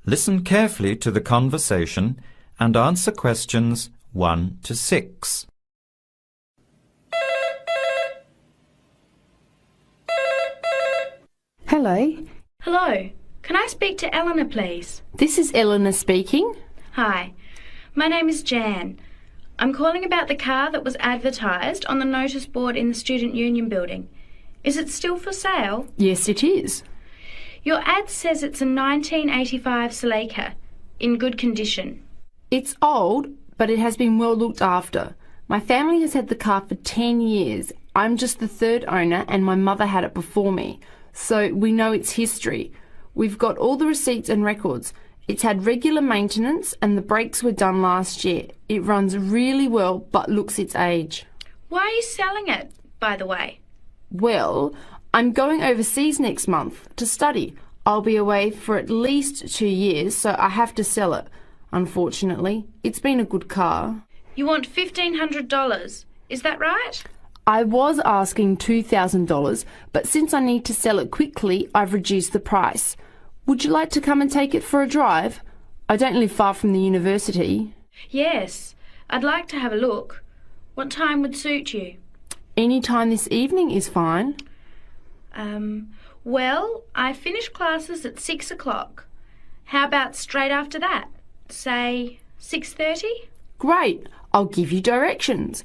Listen carefully to the conversation and answer questions 1 to 6. Hello. Hello. Can I speak to Eleanor, please? This is Eleanor speaking. Hi. My name is Jan. I'm calling about the car that was advertised on the notice board in the Student Union building. Is it still for sale? Yes, it is. Your ad says it's a 1985 Celica, in good condition. It's old, but it has been well looked after. My family has had the car for 10 years. I'm just the third owner and my mother had it before me, so we know its history. We've got all the receipts and records. It's had regular maintenance and the brakes were done last year. It runs really well but looks its age. Why are you selling it, by the way? Well, I'm going overseas next month to study. I'll be away for at least 2 years, so I have to sell it. Unfortunately, it's been a good car. You want $1,500, is that right? I was asking $2,000, but since I need to sell it quickly, I've reduced the price. Would you like to come and take it for a drive? I don't live far from the university. Yes, I'd like to have a look. What time would suit you? Any time this evening is fine. Well, I finish classes at 6 o'clock. How about straight after that? Say 6:30? Great, I'll give you directions.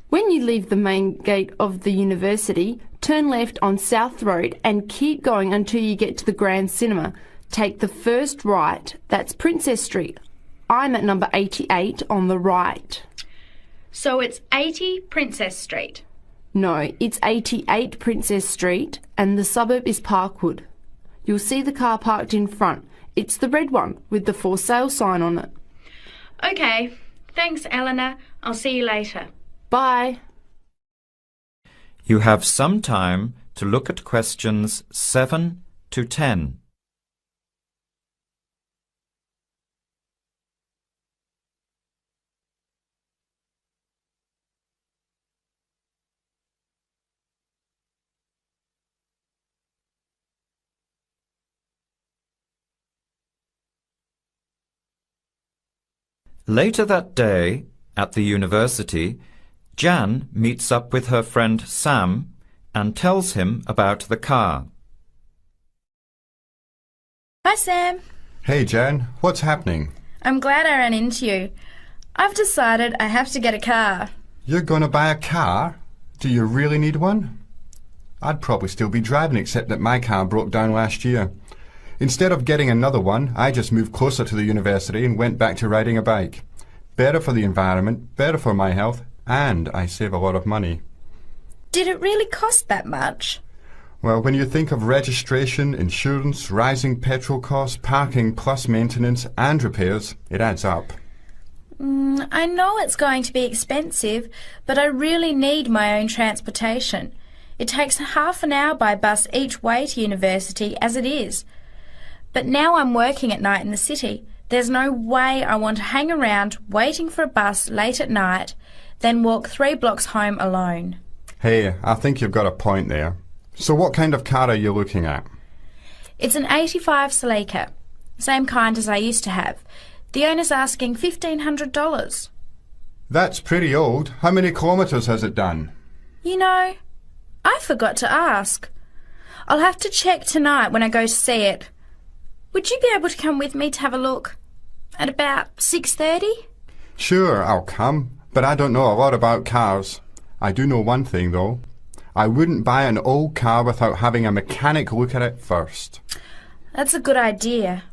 When you leave the main gate of the university, turn left on South Road and keep going until you get to the Grand Cinema. Take the first right, that's Princess Street. I'm at number 88 on the right. So it's 80 Princess Street? No, it's 88 Princess Street and the suburb is Parkwood. You'll see the car parked in front. It's the red one with the for sale sign on it. OK, thanks Eleanor. I'll see you later. Bye. You have some time to look at questions 7 to 10. Later that day, at the university, Jan meets up with her friend Sam and tells him about the car. Hi, Sam. Hey, Jan. What's happening? I'm glad I ran into you. I've decided I have to get a car. You're going to buy a car? Do you really need one? I'd probably still be driving, except that my car broke down last year. Instead of getting another one, I just moved closer to the university and went back to riding a bike. Better for the environment, better for my health, and I save a lot of money. Did it really cost that much? Well, when you think of registration, insurance, rising petrol costs, parking plus maintenance and repairs, it adds up. I know it's going to be expensive, but I really need my own transportation. It takes half an hour by bus each way to university as it is. But now I'm working at night in the city. There's no way I want to hang around waiting for a bus late at night, then walk 3 blocks home alone. Hey, I think you've got a point there. So what kind of car are you looking at? It's an 85 Celica, same kind as I used to have. The owner's asking $1,500. That's pretty old. How many kilometres has it done? You know, I forgot to ask. I'll have to check tonight when I go to see it. Would you be able to come with me to have a look? At about 6:30? Sure, I'll come, but I don't know a lot about cars. I do know one thing, though. I wouldn't buy an old car without having a mechanic look at it first. That's a good idea.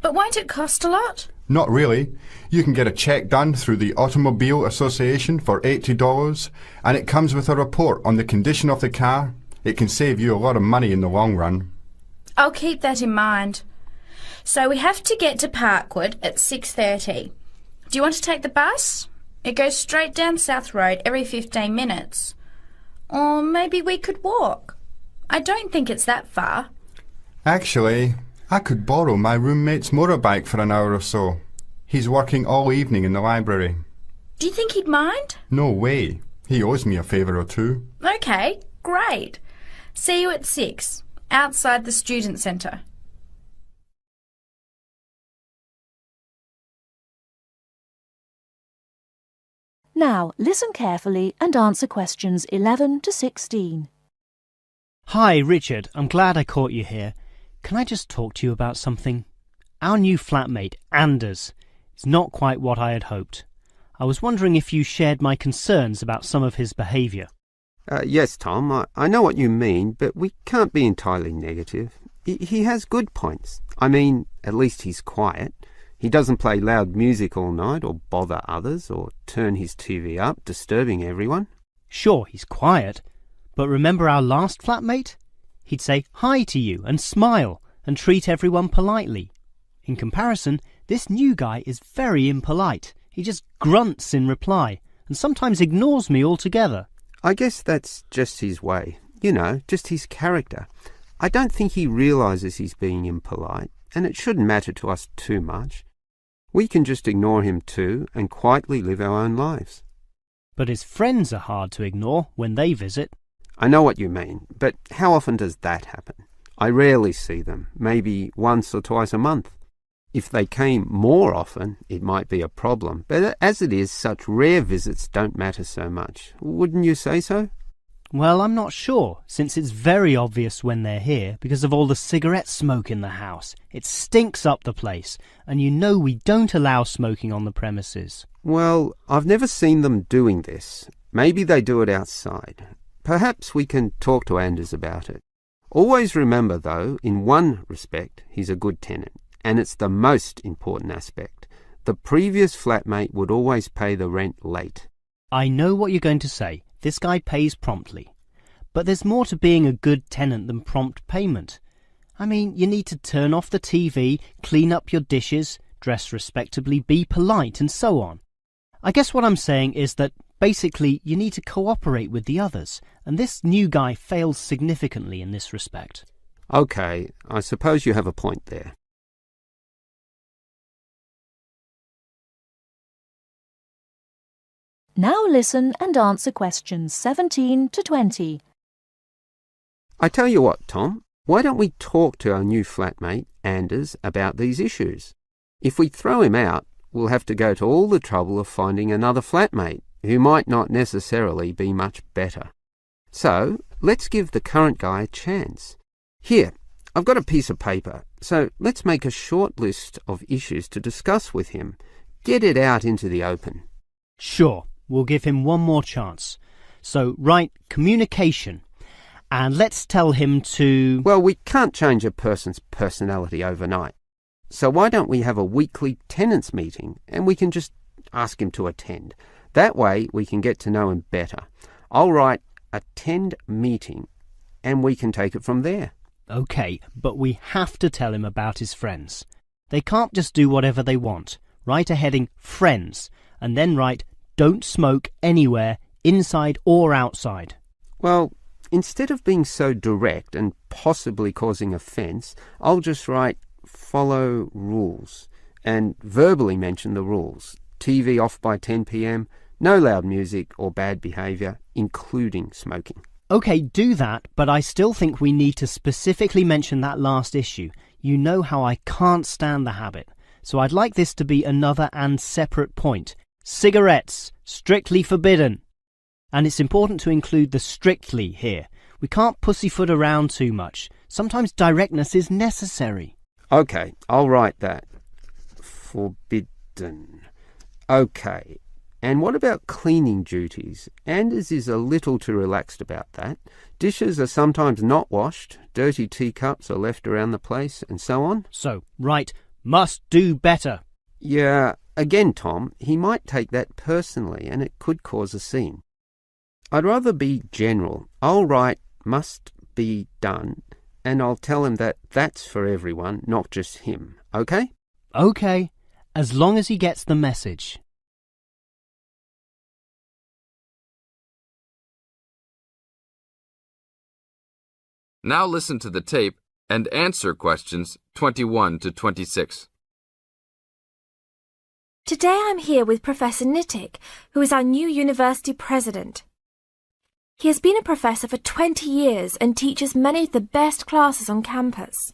But won't it cost a lot? Not really. You can get a check done through the Automobile Association for $80, and it comes with a report on the condition of the car. It can save you a lot of money in the long run. I'll keep that in mind. So we have to get to Parkwood at 6:30. Do you want to take the bus? It goes straight down South Road every 15 minutes. Or maybe we could walk. I don't think it's that far. Actually, I could borrow my roommate's motorbike for an hour or so. He's working all evening in the library. Do you think he'd mind? No way. He owes me a favour or two. OK, great. See you at 6, outside the student centre. Now listen carefully and answer questions 11 to 16. Hi, Richard. I'm glad I caught you here. Can I just talk to you about something? Our new flatmate, Anders, is not quite what I had hoped. I was wondering if you shared my concerns about some of his behaviour. Yes, Tom, I know what you mean, but we can't be entirely negative. He has good points. I mean, at least he's quiet. He doesn't play loud music all night or bother others or turn his TV up, disturbing everyone. Sure, he's quiet, but remember our last flatmate? He'd say hi to you and smile and treat everyone politely. In comparison, this new guy is very impolite. He just grunts in reply and sometimes ignores me altogether. I guess that's just his way. You know, just his character. I don't think he realises he's being impolite, and it shouldn't matter to us too much. We can just ignore him too and quietly live our own lives. But his friends are hard to ignore when they visit. I know what you mean, but how often does that happen? I rarely see them, maybe once or twice a month. If they came more often, it might be a problem, but as it is, such rare visits don't matter so much. Wouldn't you say so? Well, I'm not sure, since it's very obvious when they're here because of all the cigarette smoke in the house. It stinks up the place, and you know we don't allow smoking on the premises. Well, I've never seen them doing this. Maybe they do it outside. Perhaps we can talk to Anders about it. Always remember, though, in one respect, he's a good tenant, and it's the most important aspect. The previous flatmate would always pay the rent late. I know what you're going to say. This guy pays promptly. But there's more to being a good tenant than prompt payment. I mean, you need to turn off the TV, clean up your dishes, dress respectably, be polite, and so on. I guess what I'm saying is that basically you need to cooperate with the others, and this new guy fails significantly in this respect. OK, I suppose you have a point there. Now listen and answer questions 17 to 20. I tell you what, Tom, why don't we talk to our new flatmate, Anders, about these issues? If we throw him out, we'll have to go to all the trouble of finding another flatmate, who might not necessarily be much better. So, let's give the current guy a chance. Here, I've got a piece of paper, so let's make a short list of issues to discuss with him. Get it out into the open. Sure. We'll give him one more chance. So write communication, and let's tell him to... Well, we can't change a person's personality overnight. So why don't we have a weekly tenants meeting, and we can just ask him to attend. That way we can get to know him better. I'll write attend meeting, and we can take it from there. OK, but we have to tell him about his friends. They can't just do whatever they want. Write a heading friends, and then write don't smoke anywhere, inside or outside. Well, instead of being so direct and possibly causing offence, I'll just write follow rules and verbally mention the rules. TV off by 10 p.m, no loud music or bad behaviour, including smoking. OK, do that, but I still think we need to specifically mention that last issue. You know how I can't stand the habit, so I'd like this to be another and separate point. Cigarettes, strictly forbidden. And it's important to include the strictly here. We can't pussyfoot around too much. Sometimes directness is necessary. OK, I'll write that. Forbidden. OK, and what about cleaning duties? Anders is a little too relaxed about that. Dishes are sometimes not washed, dirty teacups are left around the place, and so on. So, write, must do better. Yeah, again, Tom, he might take that personally and it could cause a scene. I'd rather be general. I'll write must be done and I'll tell him that that's for everyone, not just him. OK? OK, as long as he gets the message. Now listen to the tape and answer questions 21 to 26. Today I'm here with Professor Nittick, who is our new university president. He has been a professor for 20 years and teaches many of the best classes on campus.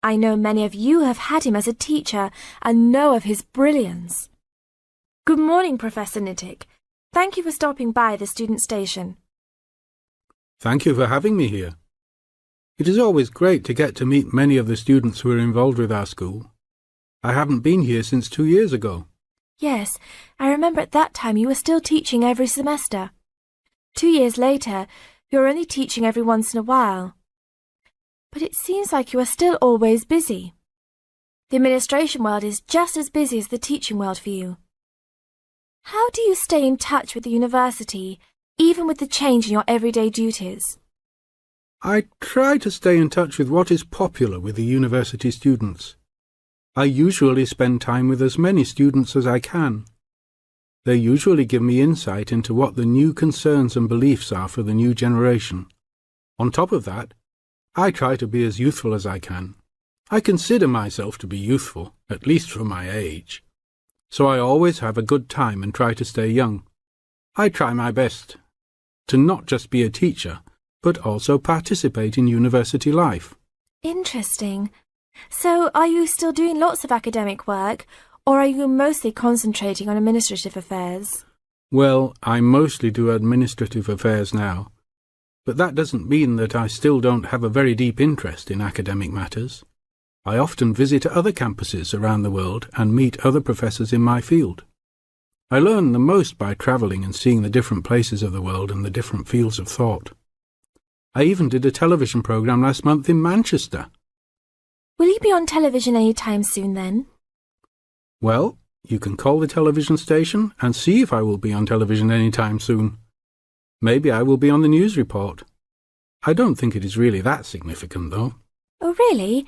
I know many of you have had him as a teacher and know of his brilliance. Good morning, Professor Nittick. Thank you for stopping by the student station. Thank you for having me here. It is always great to get to meet many of the students who are involved with our school. I haven't been here since 2 years ago. Yes, I remember at that time you were still teaching every semester. 2 years later, you're only teaching every once in a while. But it seems like you are still always busy. The administration world is just as busy as the teaching world for you. How do you stay in touch with the university, even with the change in your everyday duties? I try to stay in touch with what is popular with the university students. I usually spend time with as many students as I can. They usually give me insight into what the new concerns and beliefs are for the new generation. On top of that, I try to be as youthful as I can. I consider myself to be youthful, at least for my age. So I always have a good time and try to stay young. I try my best to not just be a teacher, but also participate in university life. Interesting. So are you still doing lots of academic work, or are you mostly concentrating on administrative affairs? Well, I mostly do administrative affairs now, but that doesn't mean that I still don't have a very deep interest in academic matters. I often visit other campuses around the world and meet other professors in my field. I learn the most by travelling and seeing the different places of the world and the different fields of thought. I even did a television programme last month in Manchester. Will you be on television any time soon then? Well, you can call the television station and see if I will be on television any time soon. Maybe I will be on the news report. I don't think it is really that significant, though. Oh, really?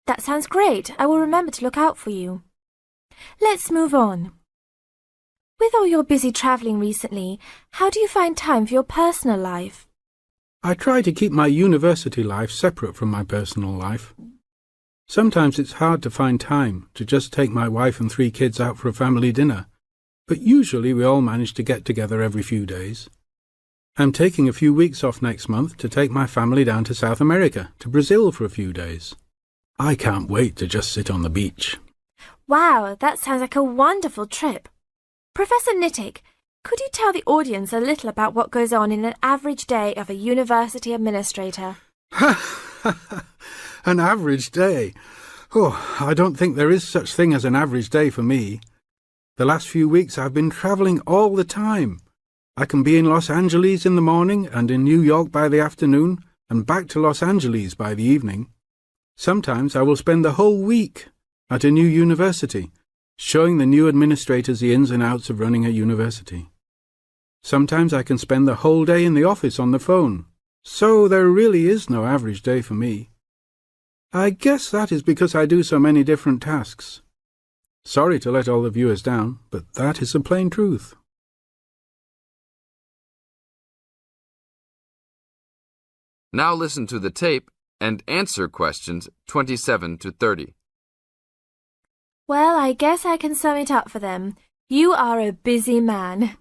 That sounds great. I will remember to look out for you. Let's move on. With all your busy travelling recently, how do you find time for your personal life? I try to keep my university life separate from my personal life. Sometimes it's hard to find time to just take my wife and 3 kids out for a family dinner, but usually we all manage to get together every few days. I'm taking a few weeks off next month to take my family down to South America, to Brazil for a few days. I can't wait to just sit on the beach. Wow, that sounds like a wonderful trip. Professor Nittick, could you tell the audience a little about what goes on in an average day of a university administrator? An average day? Oh, I don't think there is such thing as an average day for me. The last few weeks I've been travelling all the time. I can be in Los Angeles in the morning and in New York by the afternoon and back to Los Angeles by the evening. Sometimes I will spend the whole week at a new university, showing the new administrators the ins and outs of running a university. Sometimes I can spend the whole day in the office on the phone, so there really is no average day for me. I guess that is because I do so many different tasks. Sorry to let all the viewers down, but that is the plain truth. Now listen to the tape and answer questions 27 to 30. Well, I guess I can sum it up for them. You are a busy man.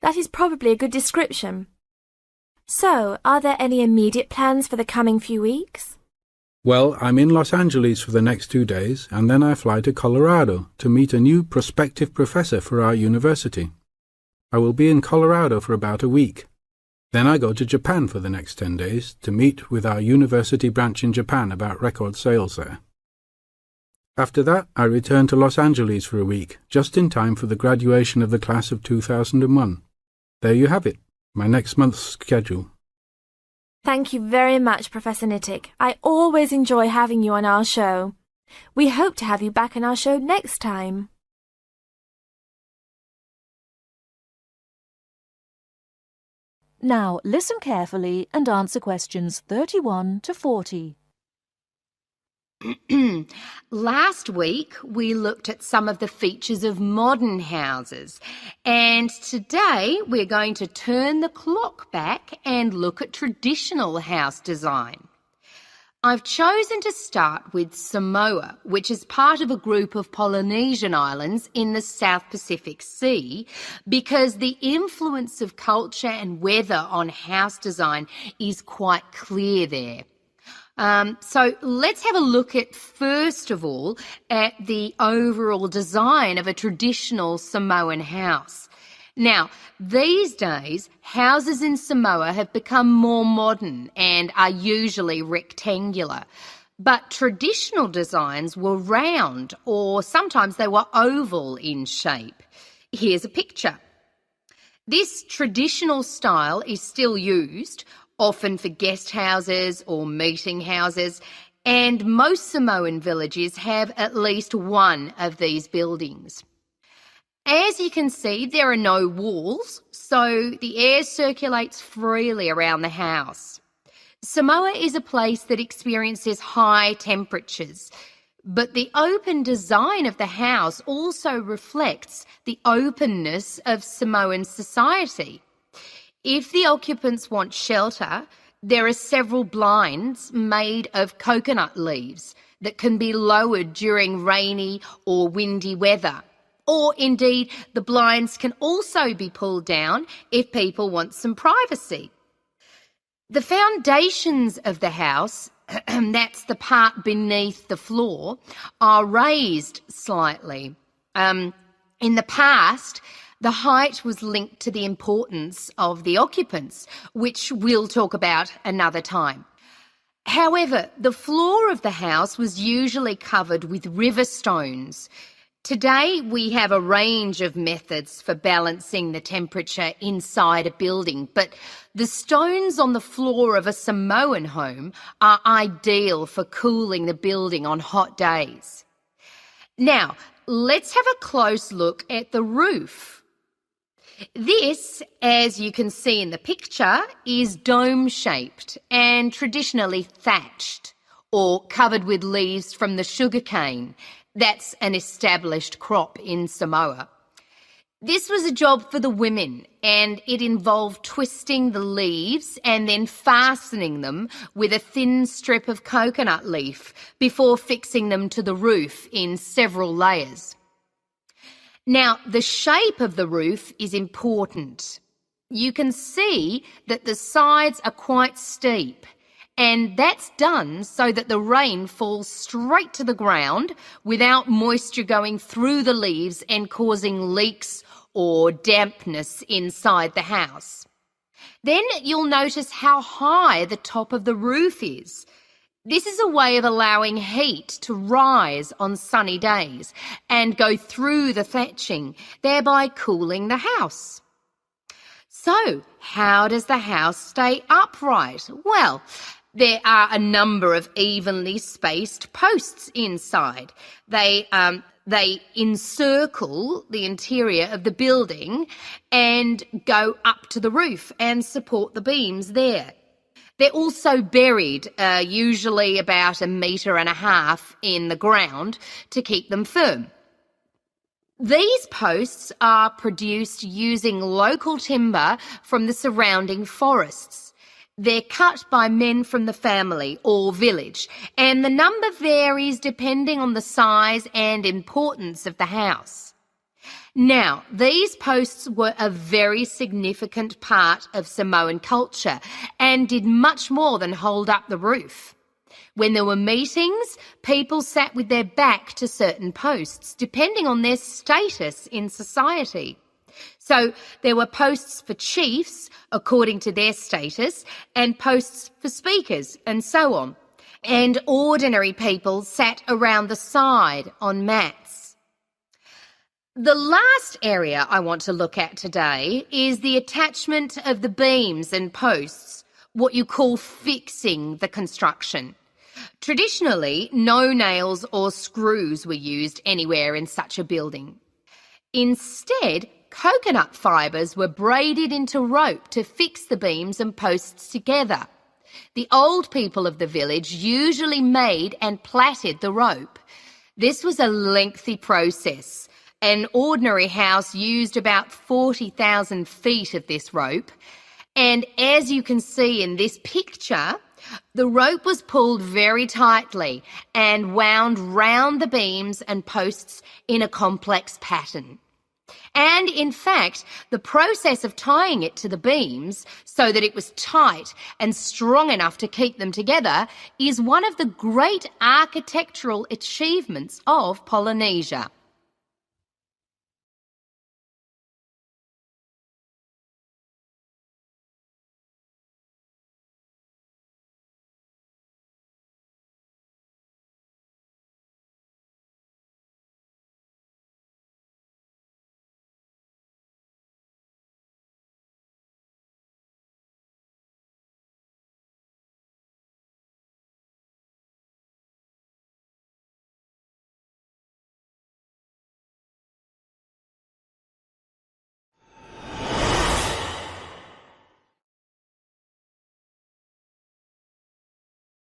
That is probably a good description. So, are there any immediate plans for the coming few weeks? Well, I'm in Los Angeles for the next 2 days, and then I fly to Colorado to meet a new prospective professor for our university. I will be in Colorado for about a week. Then I go to Japan for the next 10 days to meet with our university branch in Japan about record sales there. After that, I return to Los Angeles for a week, just in time for the graduation of the class of 2001. There you have it, my next month's schedule. Thank you very much, Professor Nittick. I always enjoy having you on our show. We hope to have you back on our show next time. Now listen carefully and answer questions 31 to 40. Last week we looked at some of the features of modern houses, and today we're going to turn the clock back and look at traditional house design. I've chosen to start with Samoa, which is part of a group of Polynesian islands in the South Pacific Sea, because the influence of culture and weather on house design is quite clear there. So let's have a look at, first of all, at the overall design of a traditional Samoan house. Now, these days, houses in Samoa have become more modern and are usually rectangular. But traditional designs were round, or sometimes they were oval in shape. Here's a picture. This traditional style is still used, often for guest houses or meeting houses, and most Samoan villages have at least one of these buildings. As you can see, there are no walls, so the air circulates freely around the house. Samoa is a place that experiences high temperatures, but the open design of the house also reflects the openness of Samoan society. If the occupants want shelter, there are several blinds made of coconut leaves that can be lowered during rainy or windy weather. Or indeed, the blinds can also be pulled down if people want some privacy. The foundations of the house, that's the part beneath the floor, are raised slightly. In the past, the height was linked to the importance of the occupants, which we'll talk about another time. However, the floor of the house was usually covered with river stones. Today, we have a range of methods for balancing the temperature inside a building, but the stones on the floor of a Samoan home are ideal for cooling the building on hot days. Now, let's have a close look at the roof. This, as you can see in the picture, is dome-shaped and traditionally thatched or covered with leaves from the sugarcane. That's an established crop in Samoa. This was a job for the women, and it involved twisting the leaves and then fastening them with a thin strip of coconut leaf before fixing them to the roof in several layers. Now, the shape of the roof is important. You can see that the sides are quite steep, and that's done so that the rain falls straight to the ground without moisture going through the leaves and causing leaks or dampness inside the house. Then you'll notice how high the top of the roof is. This is a way of allowing heat to rise on sunny days and go through the thatching, thereby cooling the house. So, how does the house stay upright? Well, there are a number of evenly spaced posts inside. They encircle the interior of the building and go up to the roof and support the beams there. They're also buried, usually about 1.5 meters in the ground to keep them firm. These posts are produced using local timber from the surrounding forests. They're cut by men from the family or village, and the number varies depending on the size and importance of the house. Now, these posts were a very significant part of Samoan culture and did much more than hold up the roof. When there were meetings, people sat with their back to certain posts, depending on their status in society. So there were posts for chiefs, according to their status, and posts for speakers, and so on. And ordinary people sat around the side on mats. The last area I want to look at today is the attachment of the beams and posts, what you call fixing the construction. Traditionally, no nails or screws were used anywhere in such a building. Instead, coconut fibres were braided into rope to fix the beams and posts together. The old people of the village usually made and plaited the rope. This was a lengthy process. An ordinary house used about 40,000 feet of this rope. And as you can see in this picture, the rope was pulled very tightly and wound round the beams and posts in a complex pattern. And in fact, the process of tying it to the beams so that it was tight and strong enough to keep them together is one of the great architectural achievements of Polynesia.